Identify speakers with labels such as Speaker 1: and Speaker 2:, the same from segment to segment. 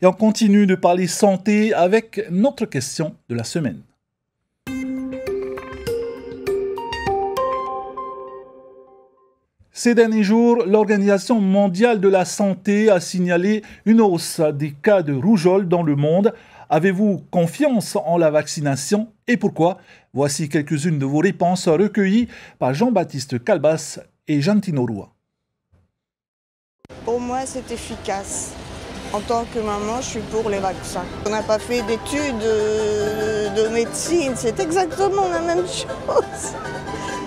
Speaker 1: Et on continue de parler santé avec notre question de la semaine. Ces derniers jours, l'Organisation mondiale de la santé a signalé une hausse des cas de rougeole dans le monde. Avez-vous confiance en la vaccination et pourquoi? Voici quelques-unes de vos réponses recueillies par Jean-Baptiste Calbas et Jantino Roua.
Speaker 2: Pour moi, c'est efficace. En tant que maman, je suis pour les vaccins. On n'a pas fait d'études de médecine, c'est exactement la même chose.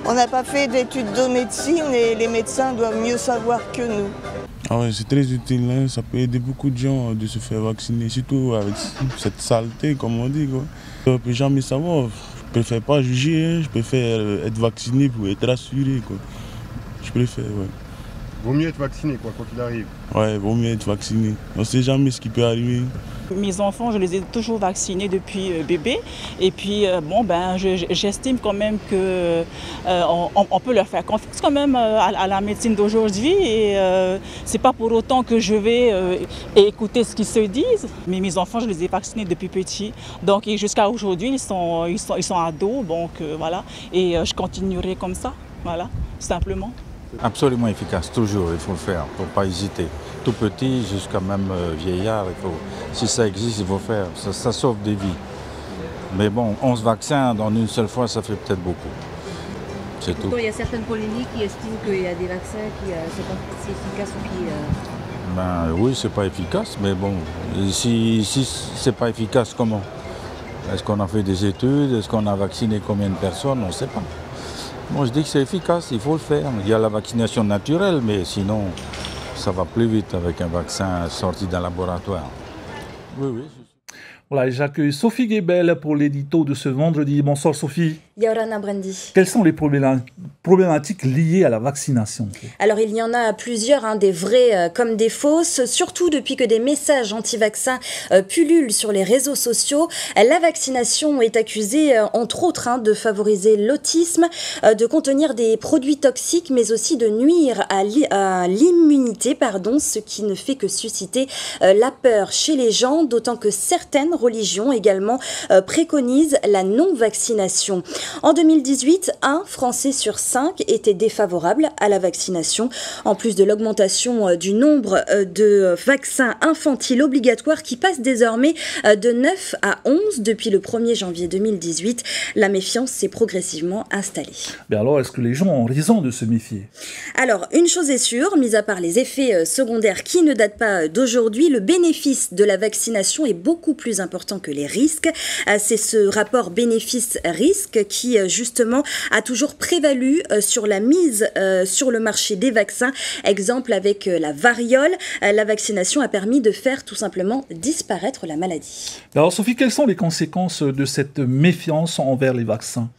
Speaker 2: On n'a pas fait d'études de médecine et les médecins doivent mieux savoir que nous.
Speaker 3: Ah ouais, c'est très utile, hein. Ça peut aider beaucoup de gens de se faire vacciner, surtout avec cette saleté, comme on dit, quoi. On ne peut jamais savoir. Je préfère pas juger, hein. Je préfère être vacciné pour être rassuré, quoi. Je préfère, ouais.
Speaker 4: Vaut mieux être vacciné, quoi qu'il arrive.
Speaker 3: Ouais, vaut mieux être vacciné. On ne sait jamais ce qui peut arriver.
Speaker 5: Mes enfants, je les ai toujours vaccinés depuis bébé. Et puis, j'estime quand même qu'on peut leur faire confiance quand même à la médecine d'aujourd'hui. Et c'est pas pour autant que je vais écouter ce qu'ils se disent. Mais mes enfants, je les ai vaccinés depuis petits. Donc, jusqu'à aujourd'hui, ils sont ados. Donc, voilà. Et je continuerai comme ça. Voilà, simplement.
Speaker 6: Absolument efficace, toujours, il faut le faire, il ne faut pas hésiter. Tout petit jusqu'à même vieillard, si ça existe, il faut faire, ça sauve des vies. Mais bon, 11 vaccins dans une seule fois, ça fait peut-être beaucoup. C'est tout.
Speaker 7: Il y a certaines polémiques qui estiment qu'il y a des vaccins qui ne sont pas si efficaces ou qui...
Speaker 6: Ben oui, c'est pas efficace, mais bon, si c'est pas efficace, comment? Est-ce qu'on a fait des études? Est-ce qu'on a vacciné combien de personnes? On ne sait pas. Moi, je dis que c'est efficace, il faut le faire. Il y a la vaccination naturelle, mais sinon, ça va plus vite avec un vaccin sorti d'un laboratoire. Oui.
Speaker 1: Voilà, j'accueille Sophie Guébel pour l'édito de ce vendredi. Bonsoir Sophie.
Speaker 8: Yorana Brandy.
Speaker 1: Quelles sont les problématiques liées à la vaccination?
Speaker 8: Alors il y en a plusieurs, des vraies comme des fausses, surtout depuis que des messages anti-vaccins pullulent sur les réseaux sociaux. La vaccination est accusée entre autres de favoriser l'autisme, de contenir des produits toxiques, mais aussi de nuire à l'immunité, ce qui ne fait que susciter la peur chez les gens, d'autant que certaines religions également préconisent la non-vaccination. En 2018, un Français sur 5 était défavorable à la vaccination, en plus de l'augmentation du nombre de vaccins infantiles obligatoires qui passe désormais de 9 à 11 depuis le 1er janvier 2018. La méfiance s'est progressivement installée.
Speaker 1: Mais alors, est-ce que les gens ont raison de se méfier?
Speaker 8: Alors, une chose est sûre, mis à part les effets secondaires qui ne datent pas d'aujourd'hui, le bénéfice de la vaccination est beaucoup plus important que les risques. C'est ce rapport bénéfice-risque qui, justement, a toujours prévalu sur la mise sur le marché des vaccins. Exemple avec la variole, la vaccination a permis de faire tout simplement disparaître la maladie.
Speaker 1: Alors Sophie, quelles sont les conséquences de cette méfiance envers les vaccins?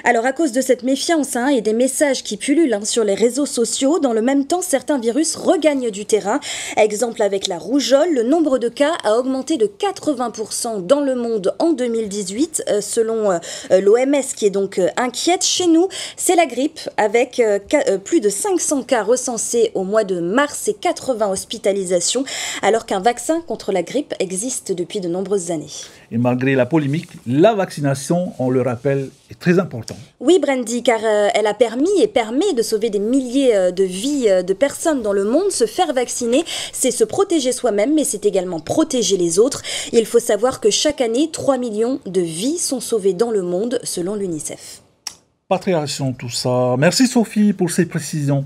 Speaker 8: Alors à cause de cette méfiance et des messages qui pullulent sur les réseaux sociaux, dans le même temps, certains virus regagnent du terrain. Exemple avec la rougeole, le nombre de cas a augmenté de 80% dans le monde en 2018, selon l'OMS qui est donc inquiète. Chez nous, c'est la grippe avec plus de 500 cas recensés au mois de mars et 80 hospitalisations, alors qu'un vaccin contre la grippe existe depuis de nombreuses années.
Speaker 1: Et malgré la polémique, la vaccination, on le rappelle, est très importante.
Speaker 8: Oui, Brandy, car elle a permis et permet de sauver des milliers de vies de personnes dans le monde. Se faire vacciner, c'est se protéger soi-même, mais c'est également protéger les autres. Il faut savoir que chaque année, 3 millions de vies sont sauvées dans le monde, selon l'UNICEF.
Speaker 1: Pas très récent tout ça. Merci Sophie pour ces précisions.